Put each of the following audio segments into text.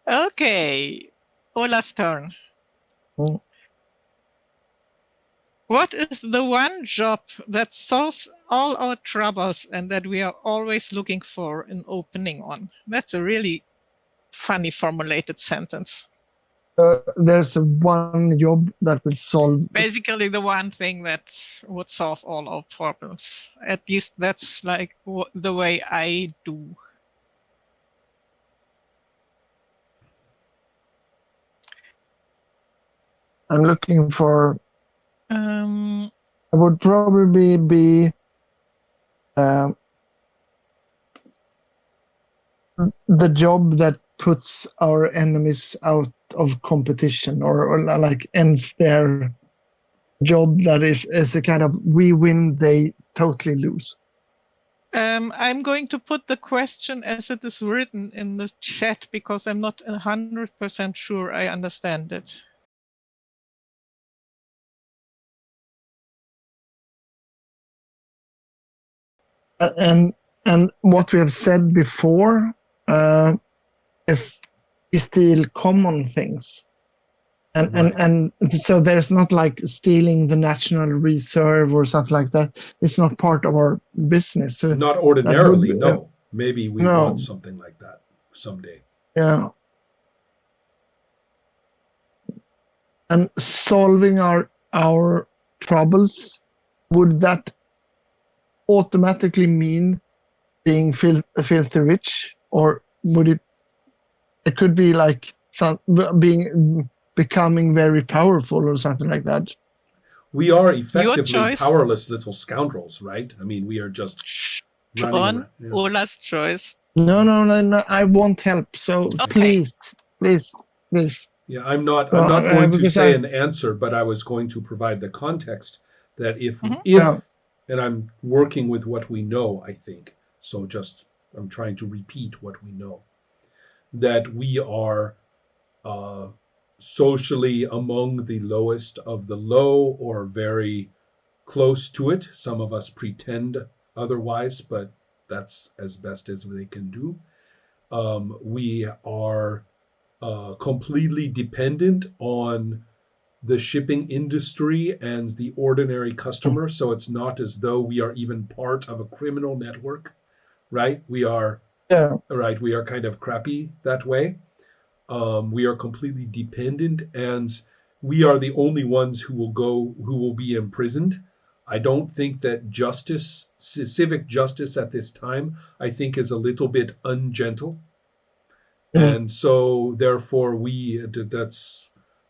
Okay, Ola's turn. Mm. What is the one job that solves all our troubles and that we are always looking for an opening on? That's a really funny formulated sentence. There's one job that will solve. Basically, the one thing that would solve all our problems. At least that's like the way I do. I'm looking for. Um, I would probably be the job that puts our enemies out of competition, or like ends their job. That is a kind of we win, they totally lose. I'm going to put the question as it is written in the chat because I'm not 100% sure I understand it. And what we have said before is steal common things. And so there's not like stealing the national reserve or something like that. It's not part of our business. So Not ordinarily, no. Maybe we want something like that someday. Yeah. And solving our troubles, would that automatically mean being filthy rich, or would it could be like becoming very powerful or something like that? We are effectively powerless little scoundrels, right? I mean, we are just running around. Yeah. Ola's choice. No, I want help. So please. Yeah, I'm not going to say an answer, but I was going to provide the context that if and I'm working with what we know, I think. So just I'm trying to repeat what we know. That we are socially among the lowest of the low or very close to it. Some of us pretend otherwise, but that's as best as they can do. We are completely dependent on the shipping industry and the ordinary customer. So it's not as though we are even part of a criminal network, right? We are right. We are kind of crappy that way. We are completely dependent, and we are the only ones who will be imprisoned. I don't think that justice, civic justice at this time, I think is a little bit ungentle. And so therefore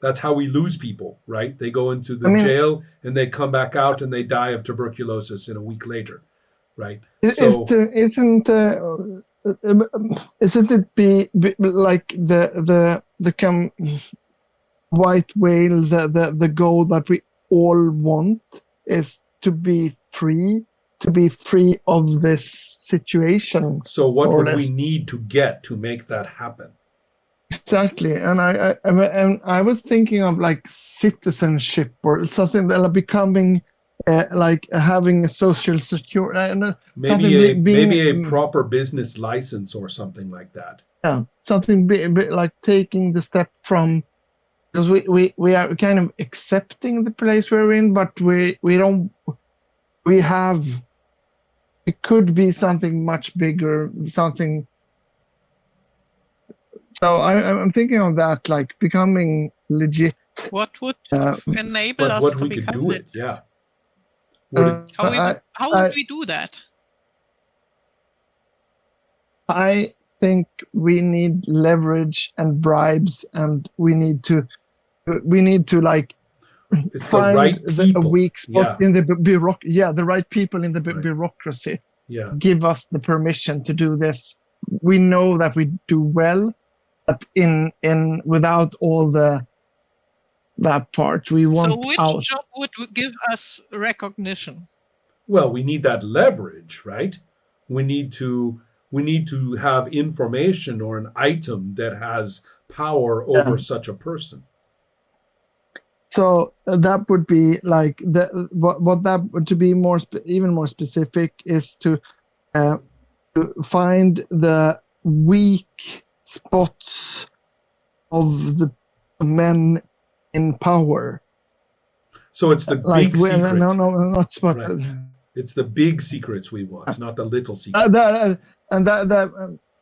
that's how we lose people, right? They go into the jail and they come back out and they die of tuberculosis in a week later, right? Isn't it be like the white whale, the goal that we all want is to be free of this situation? So what would we need to get to make that happen? Exactly, and I was thinking of like citizenship or something, like becoming like having a social security, maybe a proper business license or something like that. Yeah, something like taking the step from, because we are kind of accepting the place we're in, but we don't. It could be something much bigger, something. So I'm thinking of that, like becoming legit. What would enable us to become legit? Yeah. How would we do that? I think we need leverage and bribes, and we need to like find a weak spot in the bureaucracy. Yeah, the right people in the bureaucracy. Yeah, give us the permission to do this. We know that we do well, but in without all that part, we want out. So which job would give us recognition? Well, we need that leverage, right? We need to have information or an item that has power over such a person. So that would be like what that to be more even more specific is to find the weak spots of the men in power. So it's the Like big secret. no, not what. Right. It's the big secrets we want, not the little secrets.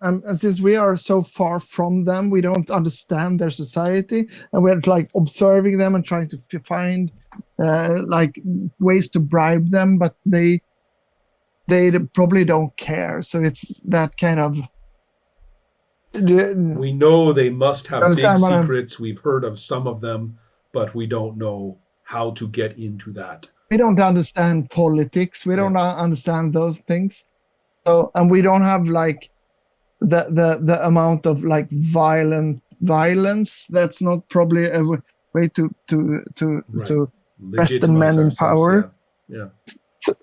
And since we are so far from them, we don't understand their society, and we're like observing them and trying to find like ways to bribe them, but they probably don't care. So it's that kind of. We know they must have big Understand what I'm- secrets. We've heard of some of them, but we don't know how to get into that. We don't understand politics. We don't Yeah. understand those things. So, and we don't have like the amount of like violence. That's not probably a way to Right. threaten Legitimize men in ourselves. power. Yeah.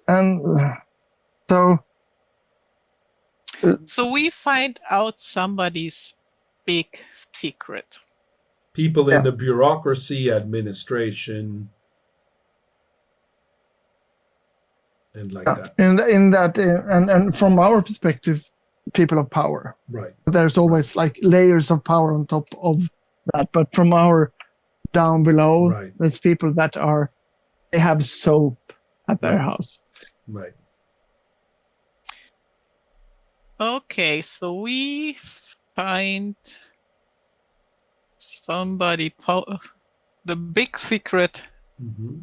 And so So we find out somebody's big secret. People in Yeah. the bureaucracy, administration, and like that. in that and from our perspective, people of power. Right. There's always like layers of power on top of that, but from our down below, Right. there's people that they have soap at their Right. house. Right. Okay, so we find somebody the big secret. Mm-hmm.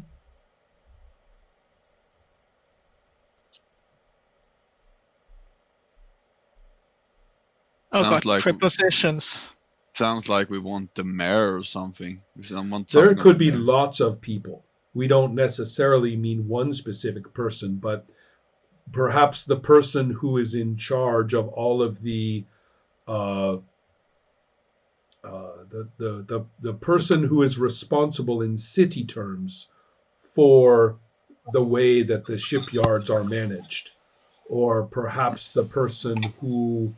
Oh Sounds god, like- prepositions. Sounds like we want the mayor or something. Someone There something could on be the mayor. lots of people. We don't necessarily mean one specific person, but perhaps the person who is in charge of all of the the person who is responsible in city terms for the way that the shipyards are managed, or perhaps the person who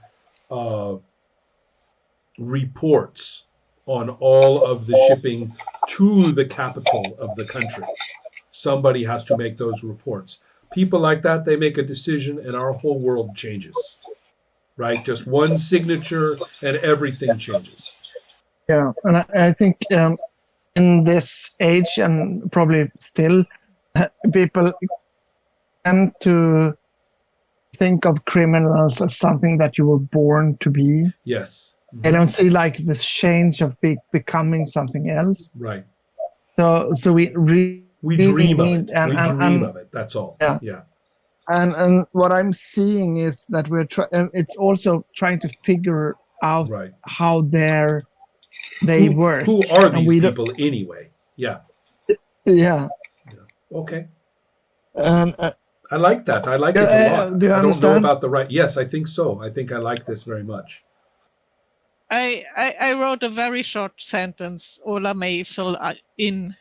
reports on all of the shipping to the capital of the country. Somebody has to make those reports. People like that, they make a decision and our whole world changes. Right? Just one signature and everything changes. Yeah, and I think in this age and probably still, people tend to think of criminals as something that you were born to be. Yes. They don't see like this change of becoming something else. Right. So we We dream of it. need- and- We and- dream and- of it. That's all. Yeah. Yeah. And what I'm seeing is that and it's also trying to figure out Right. how they work. Who are and these we don't- people anyway? Yeah. Yeah, Okay. and I like that. I like it a lot. do you I don't know understand? about the right. Yes, I think so. I think I like this very much. I wrote a very short sentence. Ola may fill in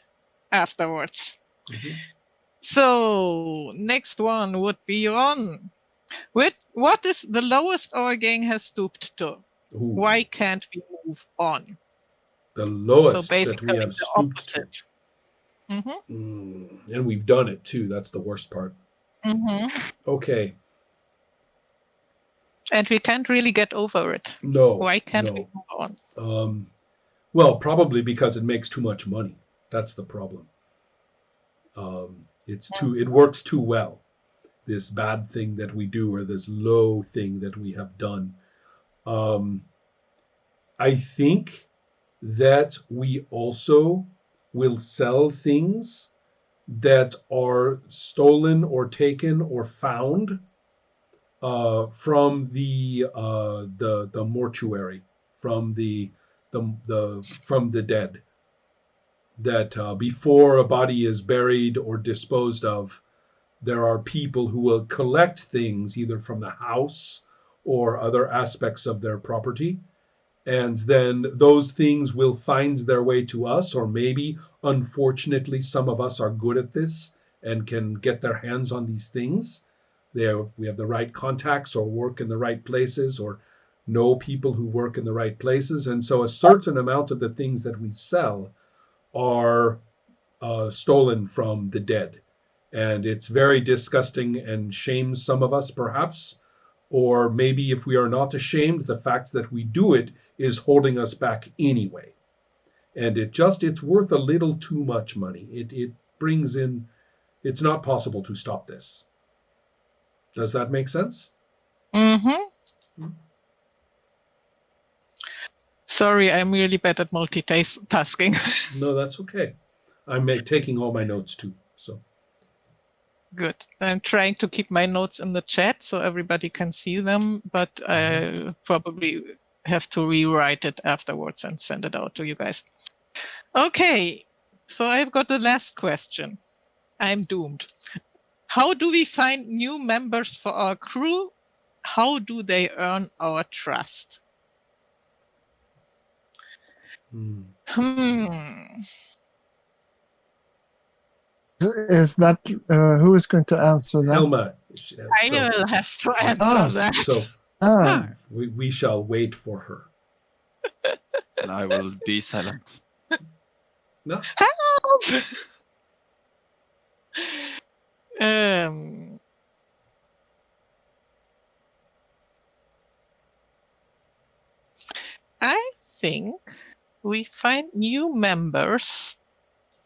afterwards. Mhm. So next one would be on. What is the lowest our gang has stooped to? Ooh, Why can't we move on? the lowest So that basically we have the stooped to. opposite. Mm-hmm. And we've done it too. That's the worst part. Mm-hmm. Okay. And we can't really get over it. No. Why can't we no. move on? Well, probably because it makes too much money. That's the problem. It works too well. This bad thing that we do, or this low thing that we have done. I think that we also will sell things that are stolen or taken or found from the mortuary, from the dead. That before a body is buried or disposed of, there are people who will collect things either from the house or other aspects of their property. And then those things will find their way to us, or maybe, unfortunately, some of us are good at this and can get their hands on these things. We have the right contacts or work in the right places or know people who work in the right places. And so a certain amount of the things that we sell are stolen from the dead. And it's very disgusting and shames some of us, perhaps. Or maybe if we are not ashamed, the fact that we do it is holding us back anyway. and it's worth a little too much money. It brings in. It's not possible to stop this. Does that make sense? Mm-hmm. Sorry, I'm really bad at multitasking. No, that's okay. I'm taking all my notes too. So Good. I'm trying to keep my notes in the chat so everybody can see them, but I probably have to rewrite it afterwards and send it out to you guys. Okay, so I've got the last question. I'm doomed. How do we find new members for our crew? How do they earn our trust? Is that who is going to answer that? Helma, I will have to answer that. So we shall wait for her. And I will be silent. No. Help! I think we find new members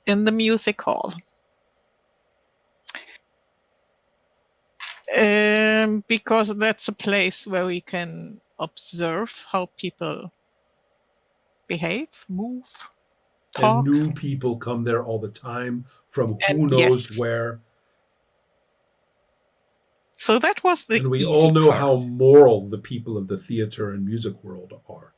in the music hall. Because that's a place where we can observe how people behave, move, talk. And new people come there all the time from who knows yes. where. So that was the And we easy all know part. how moral the people of the theater and music world are.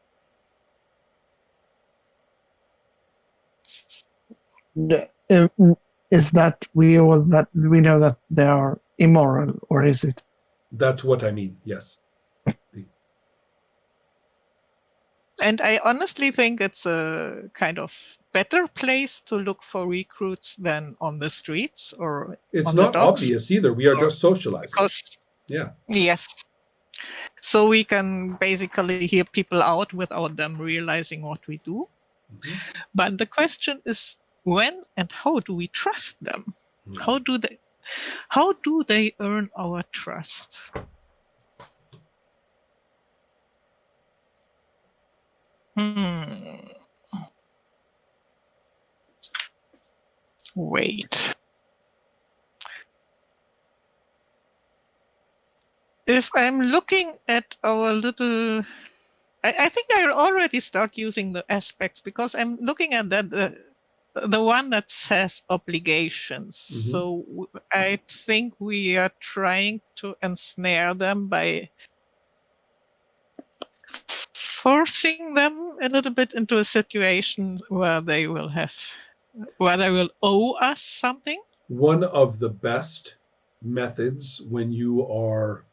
Is that we know that they are immoral, or is it? That's what I mean, yes. And I honestly think it's a kind of better place to look for recruits than on the streets or it's on not the docks. Obvious either. We are just socializing. Because, yeah. Yes. So we can basically hear people out without them realizing what we do. Mm-hmm. But the question is, when and how do we trust them? Mm. How do they earn our trust? Wait. If I'm looking at our little... I think I'll already start using the aspects because I'm looking at that, the one that says obligations. Mm-hmm. So I think we are trying to ensnare them by forcing them a little bit into a situation where they will owe us something. One of the best methods when you are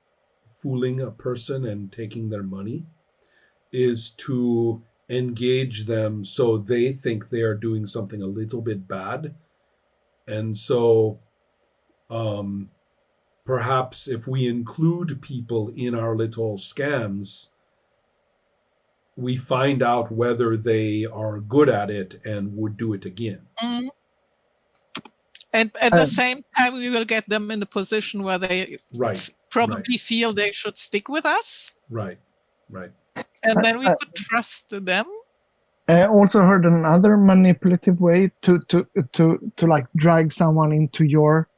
fooling a person and taking their money is to engage them so they think they are doing something a little bit bad. And so perhaps if we include people in our little scams, we find out whether they are good at it and would do it again. Mm. And at the same time, we will get them in a position where they probably feel they should stick with us. Right. And then we could trust them. I also heard another manipulative way to like drag someone into your...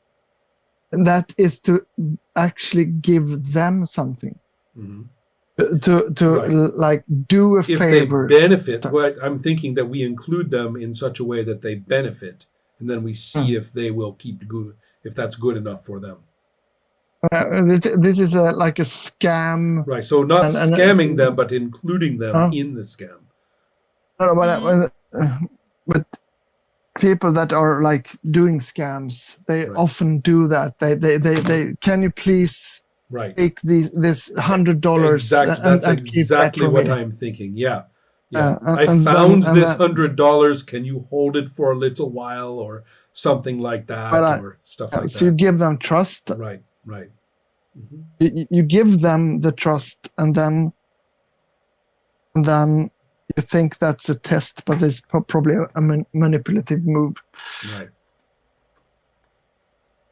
That is to actually give them something. Mm-hmm. To like do a favor. If they benefit, I'm thinking that we include them in such a way that they benefit, and then we see if they will keep good, if that's good enough for them. This is like a scam. Right, so not scamming them, but including them in the scam. But people that are like doing scams, they often do that. They can you please take this $100 and keep that for me? What I'm thinking. Yeah. I found this $100. Can you hold it for a little while, or something like that, or stuff like that? So you give them trust. Right. Mm-hmm. You give them the trust, and then you think that's a test, but it's probably a manipulative move. Right.